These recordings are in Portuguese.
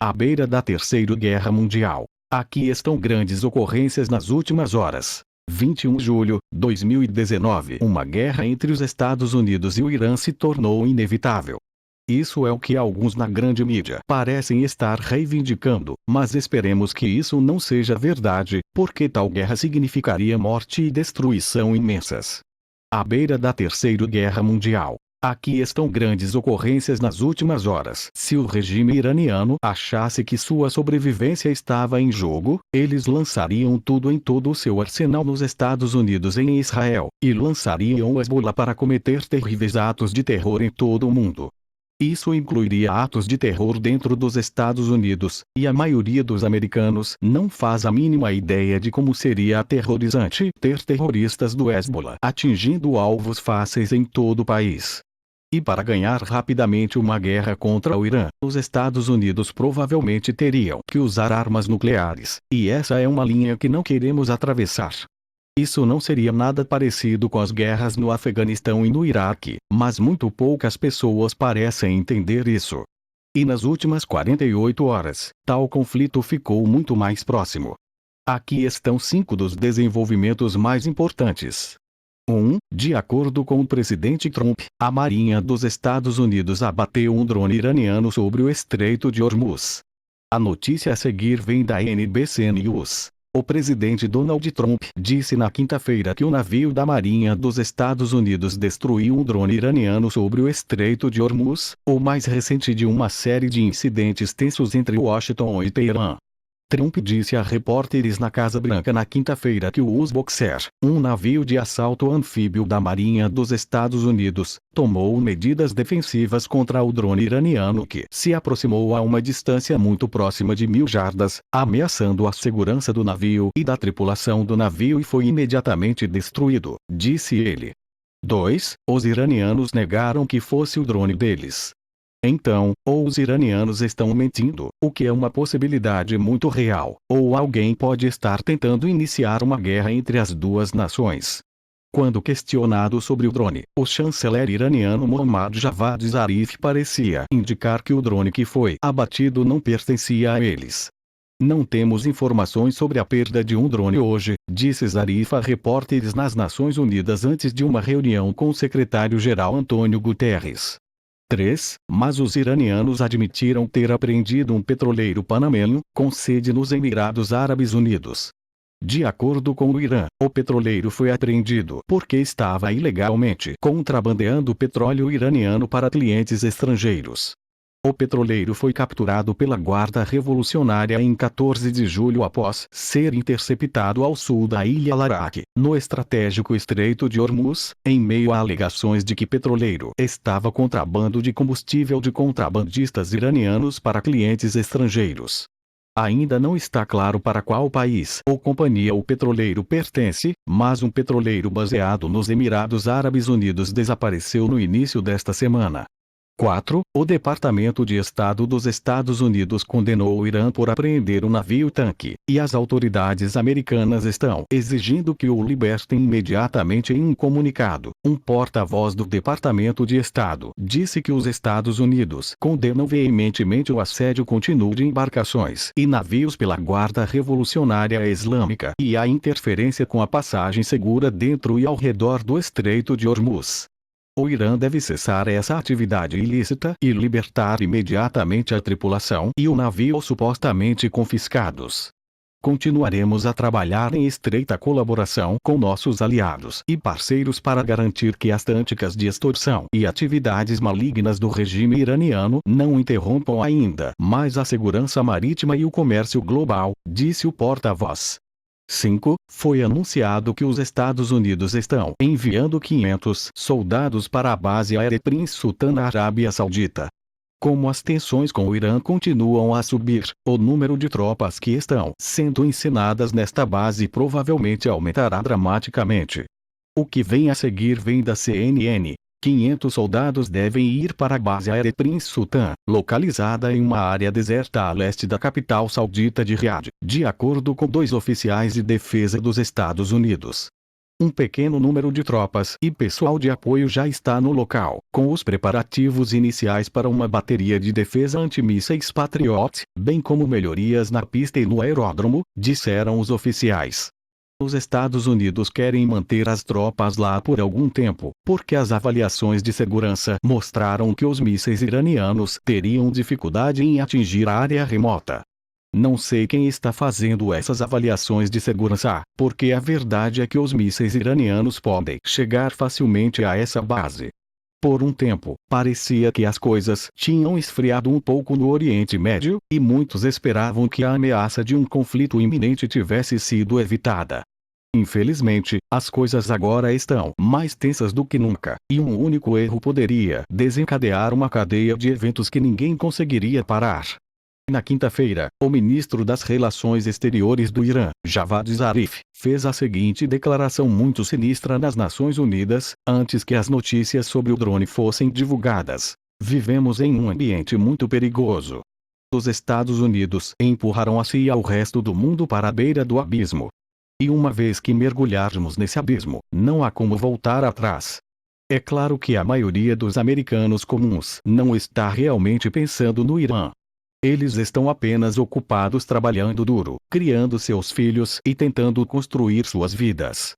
À beira da Terceira Guerra Mundial. Aqui estão grandes ocorrências nas últimas horas. 21 de julho, 2019. Uma guerra entre os Estados Unidos e o Irã se tornou inevitável. Isso é o que alguns na grande mídia parecem estar reivindicando, mas esperemos que isso não seja verdade, porque tal guerra significaria morte e destruição imensas. À beira da Terceira Guerra Mundial. Aqui estão grandes ocorrências nas últimas horas. Se o regime iraniano achasse que sua sobrevivência estava em jogo, eles lançariam tudo em todo o seu arsenal nos Estados Unidos e em Israel, e lançariam o Hezbollah para cometer terríveis atos de terror em todo o mundo. Isso incluiria atos de terror dentro dos Estados Unidos, e a maioria dos americanos não faz a mínima ideia de como seria aterrorizante ter terroristas do Hezbollah atingindo alvos fáceis em todo o país. E para ganhar rapidamente uma guerra contra o Irã, os Estados Unidos provavelmente teriam que usar armas nucleares, e essa é uma linha que não queremos atravessar. Isso não seria nada parecido com as guerras no Afeganistão e no Iraque, mas muito poucas pessoas parecem entender isso. E nas últimas 48 horas, tal conflito ficou muito mais próximo. Aqui estão 5 dos desenvolvimentos mais importantes. 1. De acordo com o presidente Trump, a Marinha dos Estados Unidos abateu um drone iraniano sobre o Estreito de Hormuz. A notícia a seguir vem da NBC News. O presidente Donald Trump disse na quinta-feira que o navio da Marinha dos Estados Unidos destruiu um drone iraniano sobre o Estreito de Hormuz, o mais recente de uma série de incidentes tensos entre Washington e Teherã. Trump disse a repórteres na Casa Branca na quinta-feira que o U-Boxer, um navio de assalto anfíbio da Marinha dos Estados Unidos, tomou medidas defensivas contra o drone iraniano que se aproximou a uma distância muito próxima de 1.000 jardas, ameaçando a segurança do navio e da tripulação do navio e foi imediatamente destruído, disse ele. 2. Os iranianos negaram que fosse o drone deles. Então, ou os iranianos estão mentindo, o que é uma possibilidade muito real, ou alguém pode estar tentando iniciar uma guerra entre as duas nações. Quando questionado sobre o drone, o chanceler iraniano Mohammad Javad Zarif parecia indicar que o drone que foi abatido não pertencia a eles. Não temos informações sobre a perda de um drone hoje, disse Zarif a repórteres nas Nações Unidas antes de uma reunião com o secretário-geral Antônio Guterres. 3. Mas os iranianos admitiram ter apreendido um petroleiro panamenho, com sede nos Emirados Árabes Unidos. De acordo com o Irã, o petroleiro foi apreendido porque estava ilegalmente contrabandeando petróleo iraniano para clientes estrangeiros. O petroleiro foi capturado pela Guarda Revolucionária em 14 de julho após ser interceptado ao sul da ilha Larak, no estratégico Estreito de Hormuz, em meio a alegações de que petroleiro estava contrabando de combustível de contrabandistas iranianos para clientes estrangeiros. Ainda não está claro para qual país ou companhia o petroleiro pertence, mas um petroleiro baseado nos Emirados Árabes Unidos desapareceu no início desta semana. 4. O Departamento de Estado dos Estados Unidos condenou o Irã por apreender um navio-tanque, e as autoridades americanas estão exigindo que o libertem imediatamente em um comunicado. Um porta-voz do Departamento de Estado disse que os Estados Unidos condenam veementemente o assédio contínuo de embarcações e navios pela Guarda Revolucionária Islâmica e a interferência com a passagem segura dentro e ao redor do Estreito de Hormuz. O Irã deve cessar essa atividade ilícita e libertar imediatamente a tripulação e o navio supostamente confiscados. Continuaremos a trabalhar em estreita colaboração com nossos aliados e parceiros para garantir que as táticas de extorsão e atividades malignas do regime iraniano não interrompam ainda mais a segurança marítima e o comércio global, disse o porta-voz. 5. Foi anunciado que os Estados Unidos estão enviando 500 soldados para a base aérea Prince Sultan na Arábia Saudita. Como as tensões com o Irã continuam a subir, o número de tropas que estão sendo ensinadas nesta base provavelmente aumentará dramaticamente. O que vem a seguir vem da CNN. 500 soldados devem ir para a base aérea Prince Sultan, localizada em uma área deserta a leste da capital saudita de Riad, de acordo com 2 oficiais de defesa dos Estados Unidos. Um pequeno número de tropas e pessoal de apoio já está no local, com os preparativos iniciais para uma bateria de defesa antimísseis Patriot, bem como melhorias na pista e no aeródromo, disseram os oficiais. Os Estados Unidos querem manter as tropas lá por algum tempo, porque as avaliações de segurança mostraram que os mísseis iranianos teriam dificuldade em atingir a área remota. Não sei quem está fazendo essas avaliações de segurança, porque a verdade é que os mísseis iranianos podem chegar facilmente a essa base. Por um tempo, parecia que as coisas tinham esfriado um pouco no Oriente Médio, e muitos esperavam que a ameaça de um conflito iminente tivesse sido evitada. Infelizmente, as coisas agora estão mais tensas do que nunca, e um único erro poderia desencadear uma cadeia de eventos que ninguém conseguiria parar. Na quinta-feira, o ministro das Relações Exteriores do Irã, Javad Zarif, fez a seguinte declaração muito sinistra nas Nações Unidas, antes que as notícias sobre o drone fossem divulgadas. Vivemos em um ambiente muito perigoso. Os Estados Unidos empurraram a si e ao resto do mundo para a beira do abismo. E uma vez que mergulharmos nesse abismo, não há como voltar atrás. É claro que a maioria dos americanos comuns não está realmente pensando no Irã. Eles estão apenas ocupados trabalhando duro, criando seus filhos e tentando construir suas vidas.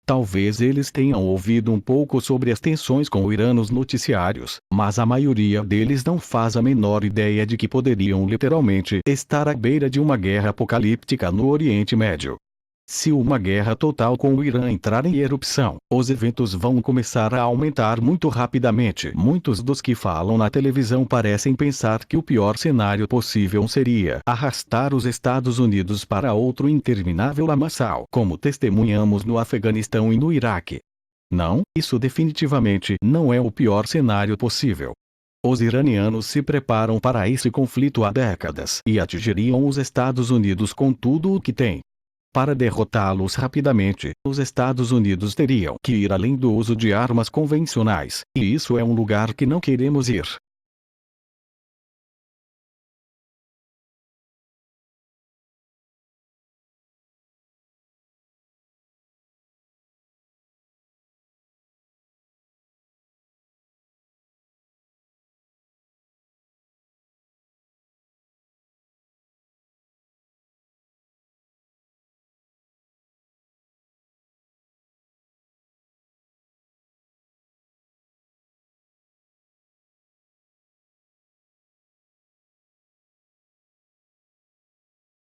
Talvez eles tenham ouvido um pouco sobre as tensões com o Irã nos noticiários, mas a maioria deles não faz a menor ideia de que poderiam literalmente estar à beira de uma guerra apocalíptica no Oriente Médio. Se uma guerra total com o Irã entrar em erupção, os eventos vão começar a aumentar muito rapidamente. Muitos dos que falam na televisão parecem pensar que o pior cenário possível seria arrastar os Estados Unidos para outro interminável lamaçal, como testemunhamos no Afeganistão e no Iraque. Não, isso definitivamente não é o pior cenário possível. Os iranianos se preparam para esse conflito há décadas e atingiriam os Estados Unidos com tudo o que têm. Para derrotá-los rapidamente, os Estados Unidos teriam que ir além do uso de armas convencionais, e isso é um lugar que não queremos ir.